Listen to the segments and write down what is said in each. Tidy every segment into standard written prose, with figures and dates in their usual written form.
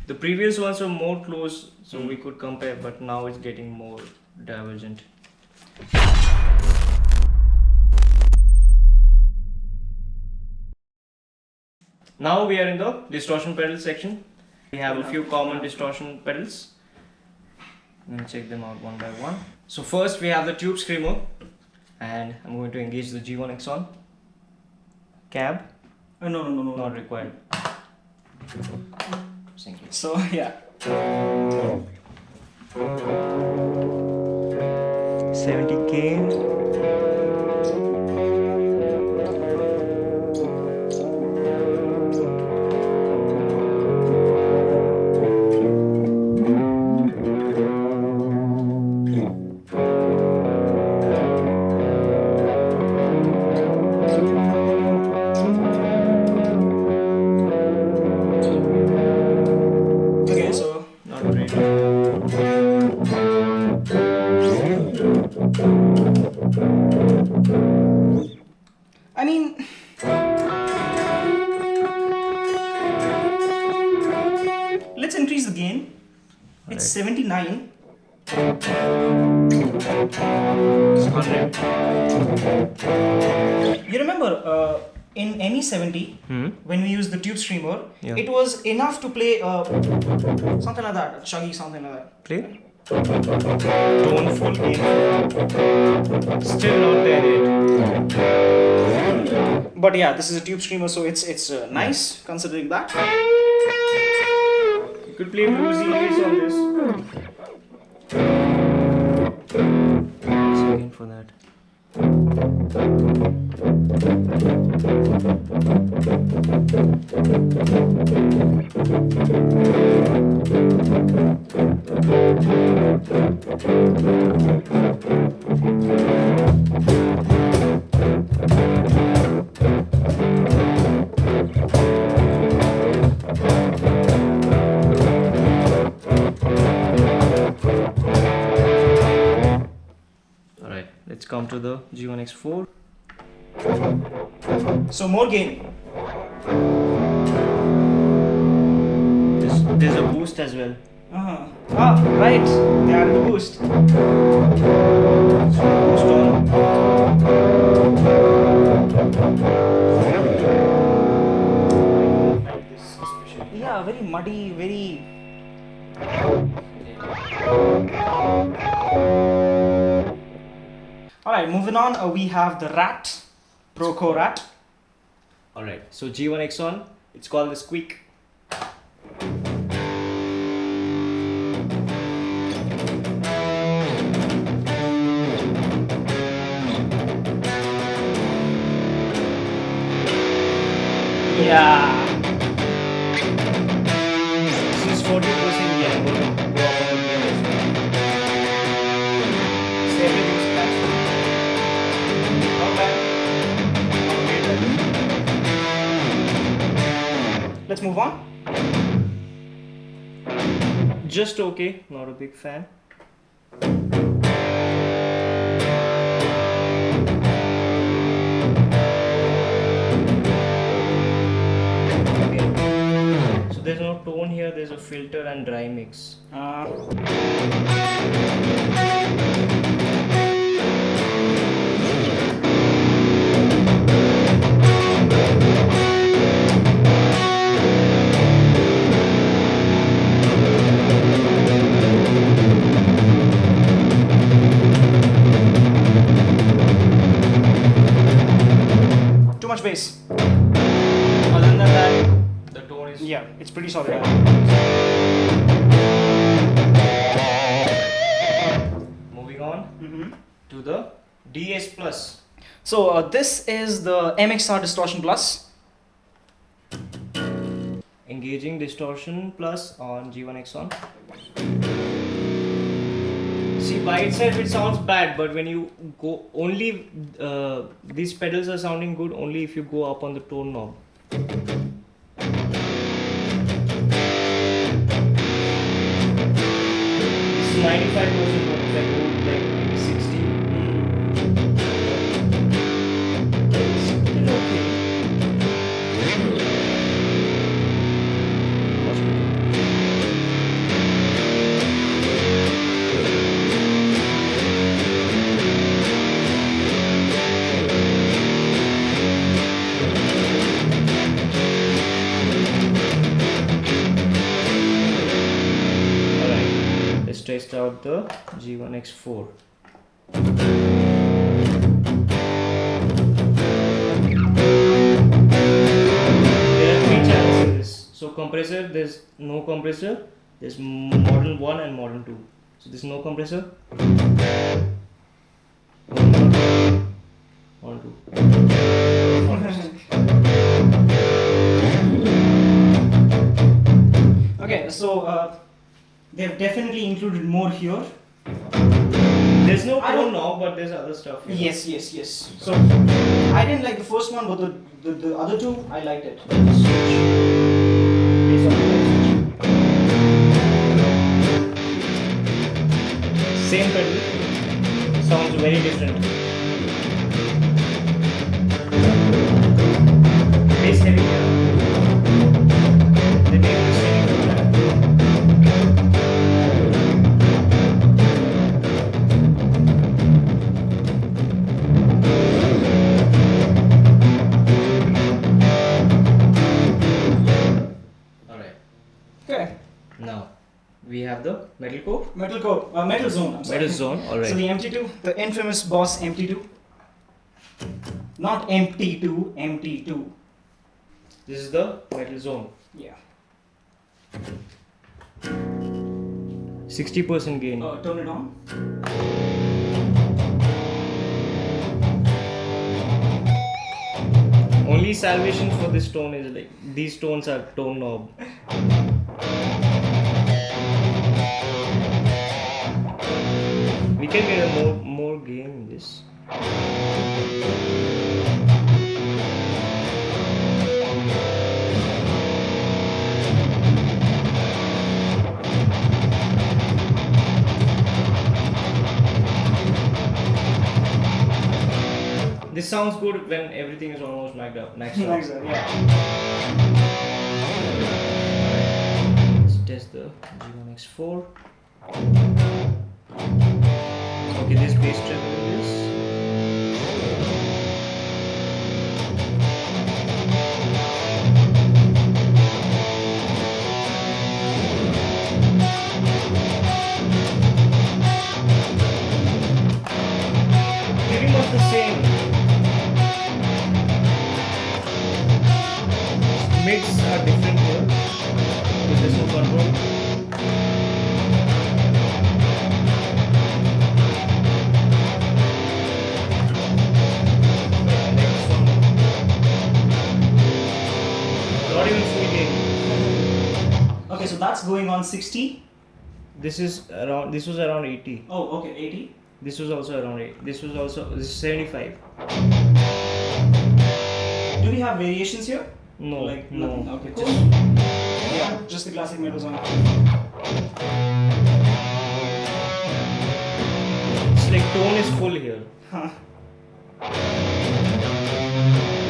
The previous ones were more close, so we could compare, but now it's getting more divergent. Now we are in the distortion pedal section. We have a few common distortion pedals. Let me check them out one by one. So first we have the tube screamer, and I'm going to engage the G1 Xon. Cab. No. Not required. So yeah. 70 gain. Okay, so Not great. I mean, let's increase the gain. It's 79. It's 100. You remember in ME70 when we used the tube streamer, Yeah. it was enough to play something like that, chuggy, something like that. Play. Toneful gain. Still not there yet. But yeah, this is a tube streamer, so it's nice considering that. You could play bluesy bass on this. Second for that. Alright, let's come to the G1X4. So more gain. There's a boost as well. Ah, right. They added the boost. So boost on. Yeah, very muddy, very. Alright, moving on, we have the Rat, Proco Rat. Alright, so G1 Xon, it's called the squeak. Yeah. This is 40% gain. I'm going to go up on the gain as well. So everything's patched. Not bad. Not great. Let's move on. Just okay, not a big fan. So there's no tone here, there's a filter and dry mix. Too much bass. Other than that, the tone is... Yeah, it's pretty solid. Moving on to the DS Plus. So this is the MXR Distortion Plus. Engaging Distortion Plus on G1 Xon. See, by itself it sounds bad, but when you go only, these pedals are sounding good only if you go up on the tone knob. It's 95% tone, like maybe 60. Still okay. Much better. the G1X4. There are 3 channels in this. So compressor, there's no compressor. There's model 1 and model 2. So there's no compressor. Model 2. Okay, so they've definitely included more here. There's no tone knob, but there's other stuff here. Yes. So I didn't like the first one, but the other two I liked it. Same pedal, sounds very different. Bass heavy here. They make the same for that. Alright. Okay. Now we have the metal core. Metal zone. I'm sorry. Metal zone, alright. So the MT2, the infamous boss MT2. Not MT2, MT2. This is the metal zone. Yeah. 60% gain. Turn it on. Only salvation for this tone is like these tones are tone knob. We can get a more gain in this. This sounds good when everything is almost maxed out. Yeah. Let's test the G1X4. Okay, this bass treble is. Pretty much the same. Mids are different here. There's no control. Not even full gain. Okay, so that's going on 60. This is around. This was around 80. Oh, okay, 80. This was also around 8. This is 75. Do we have variations here? No, Like no. nothing. Okay, cool. Yeah, just the classic metal zone. It's like tone is full here, Huh.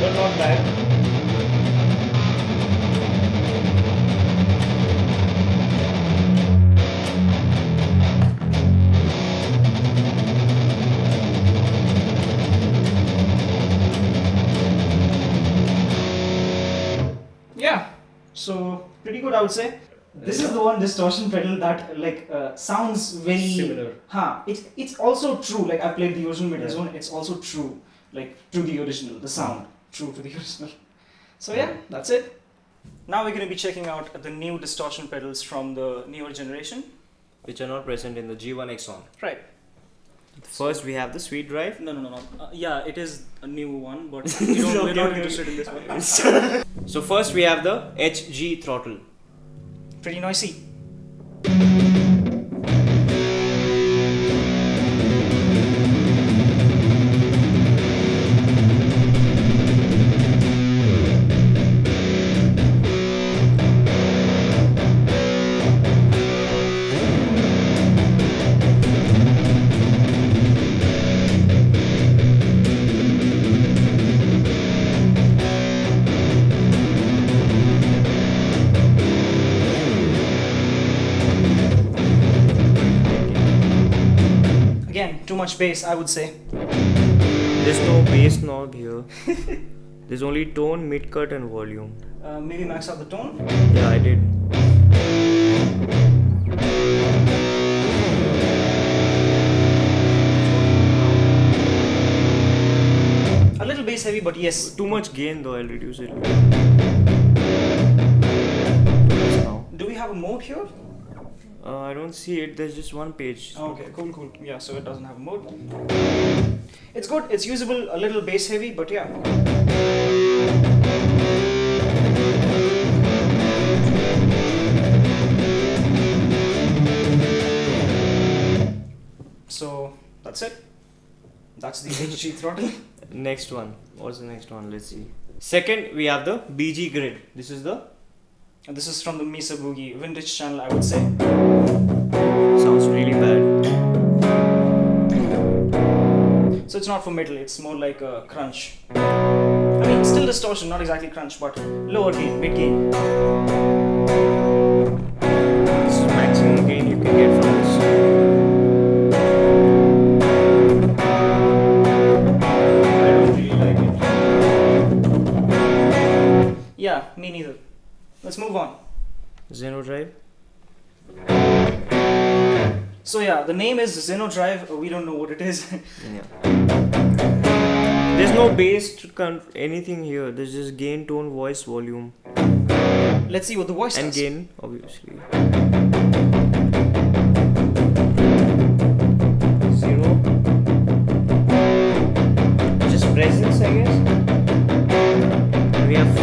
but not bad. Yeah, so pretty good I would say. This is the one distortion pedal that like sounds very Similar. It's also true. Like I played the original metal Yeah. zone. It's also true. Like to the original, the sound true to the original. So yeah, that's it. Now we're going to be checking out the new distortion pedals from the newer generation. Which are not present in the G1 Xon. Right. First, we have the sweet drive. No. Yeah, it is a new one, but we're not interested in this one. So first, we have the HG throttle. Pretty noisy. Again, too much bass, I would say. There's no bass knob here. There's only tone, mid cut, and volume. Maybe max out the tone. Yeah, I did. bass heavy, but yes. Too much gain though, I'll reduce it. Do we have a mode here? I don't see it, there's just one page. Okay, cool. Yeah, so it doesn't have a mode. It's good, it's usable, a little bass heavy, but yeah. So that's it. That's the HG throttle. Next one. What's the next one? Let's see. Second, we have the BG grid. This is the. And this is from the Mesa Boogie vintage channel, I would say. Sounds really bad. So it's not for metal, it's more like a crunch. I mean, still distortion, not exactly crunch, but lower gain, mid gain. This is maximum gain you can get from this. I don't really like it. Yeah, me neither. Let's move on. Xeno Drive. So yeah, the name is Xeno Drive. We don't know what it is. Yeah. There's no bass to anything here. There's just gain, tone, voice, volume. Let's see what the voice and does. gain, obviously. 0. Just presence, I guess. We have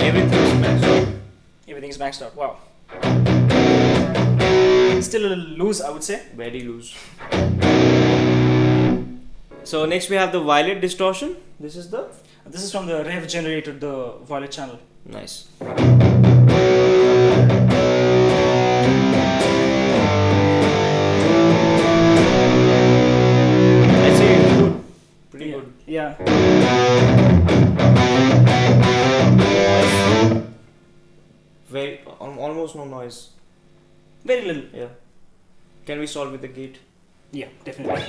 everything's maxed out. Everything's maxed out. Wow. Still a little loose, I would say. Very loose. So next we have the violet distortion. This is from the Rev generator, the Violet channel. nice. I'd say it's good. Pretty good. Yeah. Very almost no noise. Very little. Yeah. Can we solve with the gate? Yeah, definitely.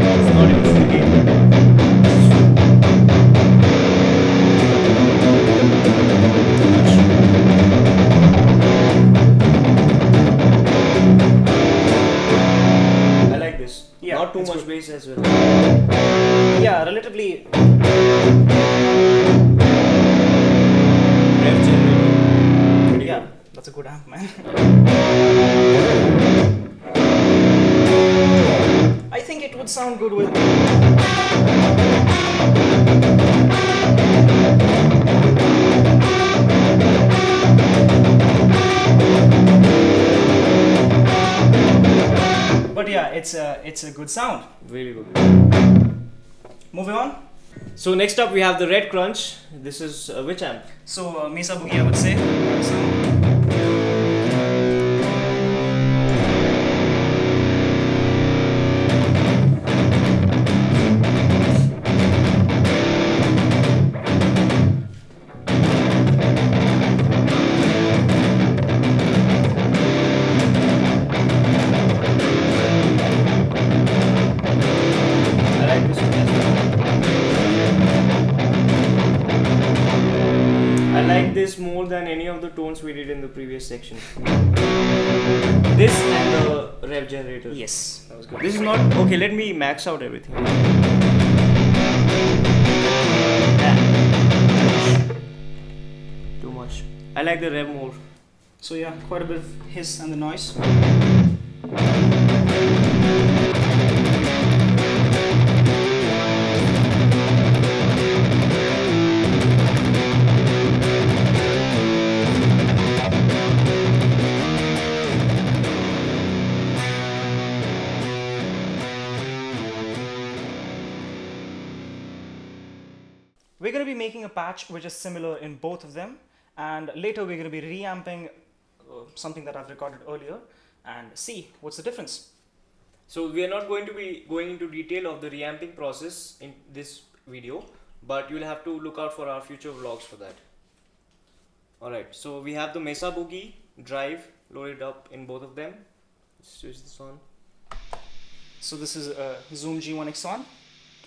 It's not even full gate. I like this. Yeah, Not too it's much good. bass as well. Yeah, relatively. Rev generator. Pretty Yeah, good. that's a good amp, man. I think it would sound good with. But yeah, it's a good sound. Really good. Moving on. So next up we have the red crunch. This is which amp? So Mesa Boogie, I would say. I like this one as well. I like this more than any of the tones we did in the previous section. This and the rev generator. Yes, that was good. This is not okay. Let me max out everything. Too much. I like the rev more. So yeah, quite a bit of hiss and the noise. We're going to be making a patch which is similar in both of them, and later we're going to be reamping something that I've recorded earlier and see what's the difference. So we are not going to be going into detail of the reamping process in this video, but you'll have to look out for our future vlogs for that. Alright, so we have the Mesa Boogie drive loaded up in both of them. Let's switch this on. So this is a Zoom G1 Xon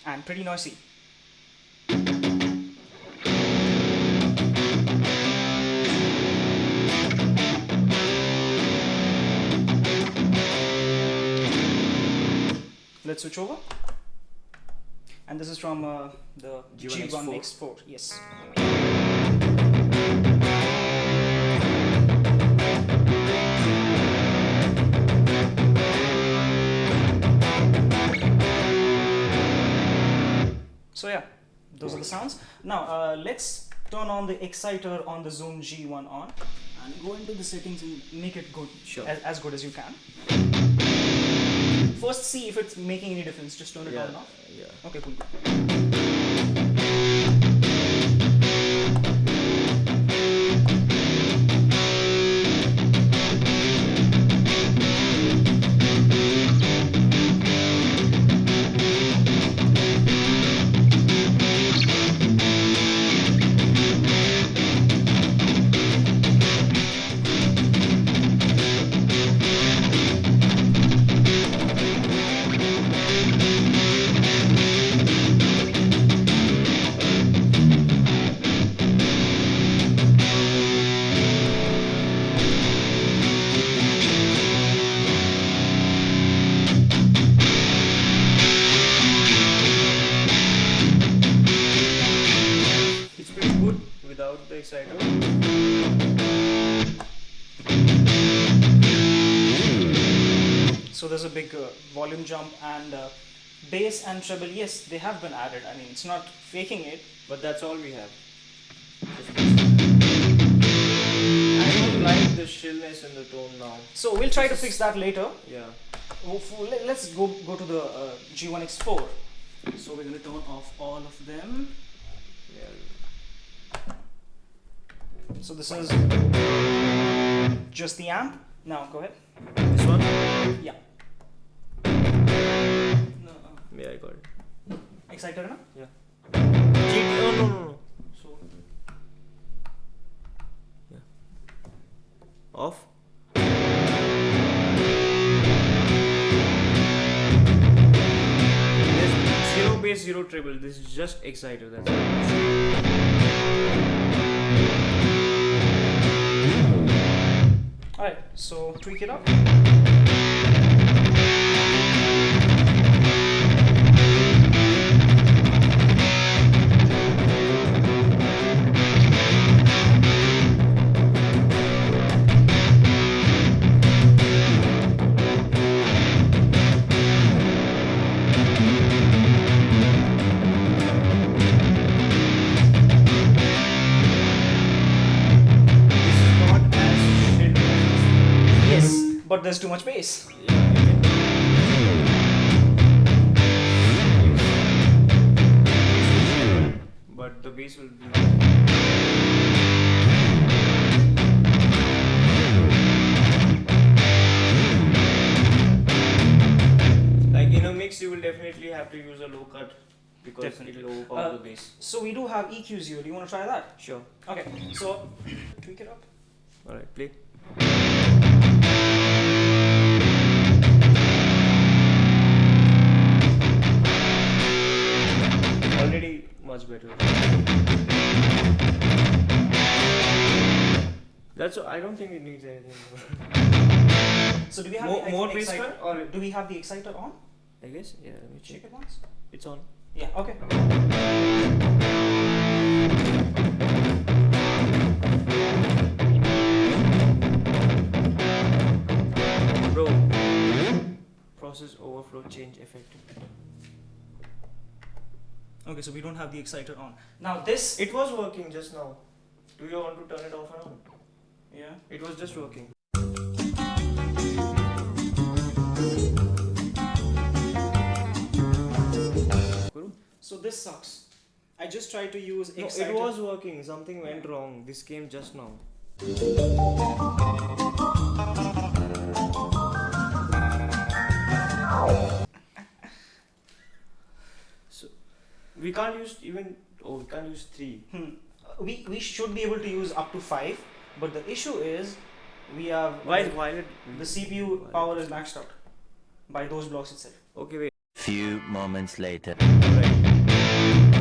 and pretty noisy. let's switch over. And this is from the G1 G1 X4. X4. Yes. So yeah, those are the sounds. Now let's turn on the exciter on the Zoom G1 on and go into the settings and make it good, Sure. as good as you can. First, see if it's making any difference. Just turn it on and off. Yeah. Okay, cool. It's pretty good without the exciter. So there's a big volume jump and bass and treble. Yes, they have been added. I mean, it's not faking it. But that's all we have. I don't like the shrillness in the tone now. So we'll try to fix that later. Yeah. Let's go to the G1 X4. So we're gonna turn off all of them. Yeah. So this is just the amp. Now go ahead. This one? Yeah. No, Yeah, I got it. exciter na? Yeah. No. So Yeah. Off. There's zero bass, zero treble. This is just exciter. That's all. alright. So tweak it up. This is not as shrill as Yes, but there's too much bass. this. Yeah, but the bass will be. Like in a mix, you will definitely have to use a low cut because Definitely. it will overpower the bass. So we do have EQs here. Do you want to try that? Sure. Okay. So tweak it up. Alright, play. Already much better. That's I don't think it needs anything more. So do we have More- the more bass exciter? cut or- Do we have the exciter on? I guess. Yeah, let me Check check. it once. It's on. Yeah. Okay. Bro. Process overflow change effect. Okay. So we don't have the exciter on. Now this. It was working just now. Do you want to turn it off and on? Yeah. It was just working. So this sucks. I just tried to use No, exciter. it was working. Something went wrong. This came just now. So we can't use even. Oh, we can't use 3. We should be able to use up to 5, but the issue is we have Why is violet? the CPU power is maxed out by those blocks itself. Okay, wait. Few moments later. Right.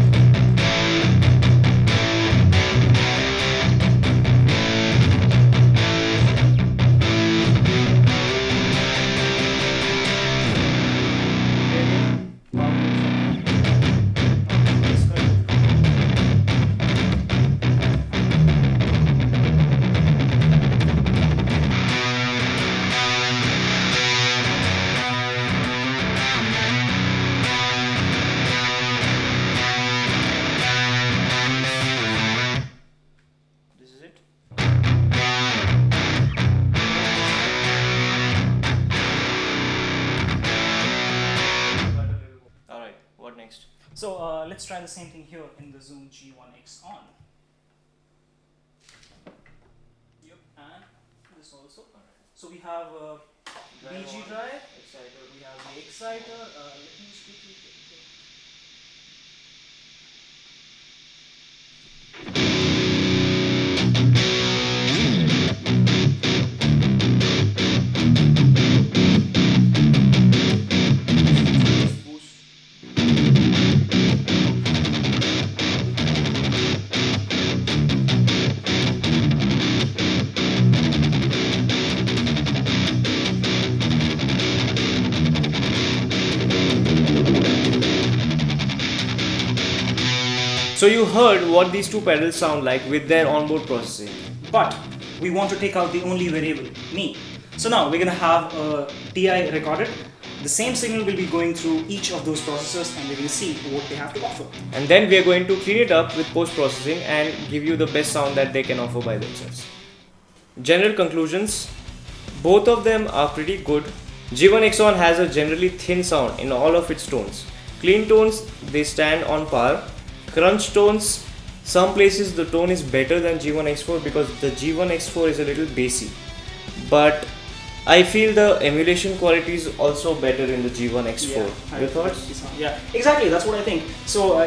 next. So let's try the same thing here in the Zoom G1 Xon. Yep, and this also. So we have BG drive, exciter. We have the exciter. Let me just quickly get So you heard what these two pedals sound like with their onboard processing. But we want to take out the only variable, me. So now we're going to have a TI recorded. The same signal will be going through each of those processors and we're going to see what they have to offer. And then we are going to clean it up with post-processing and give you the best sound that they can offer by themselves. General conclusions. Both of them are pretty good. G1 Xon has a generally thin sound in all of its tones. Clean tones, they stand on par. Crunch tones, some places the tone is better than G1 X4 because the G1 X4 is a little bassy. But I feel the emulation quality is also better in the G1 X4. Your thoughts? Yeah, exactly. That's what I think. So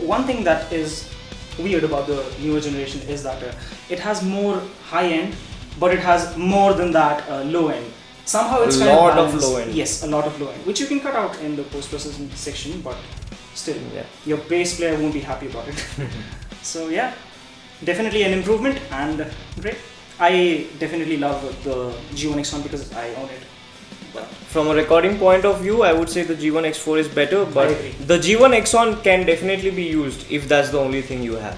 one thing that is weird about the newer generation is that it has more high end, but it has more than that low end. Somehow it's kind of balanced. A lot of low end. Yes, a lot of low end, which you can cut out in the post-processing section, but still, Yeah. your bass player won't be happy about it. So yeah, definitely an improvement and great. I definitely love the G1 Xon because I own it. But From a recording point of view, I would say the G1 X4 is better, but I agree. the G1 Xon can definitely be used if that's the only thing you have.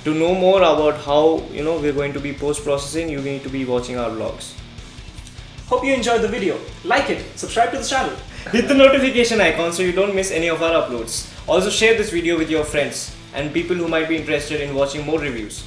To know more about how we're going to be post-processing, you need to be watching our vlogs. Hope you enjoyed the video. Like it, subscribe to the channel. Hit the notification icon so you don't miss any of our uploads. Also share this video with your friends and people who might be interested in watching more reviews.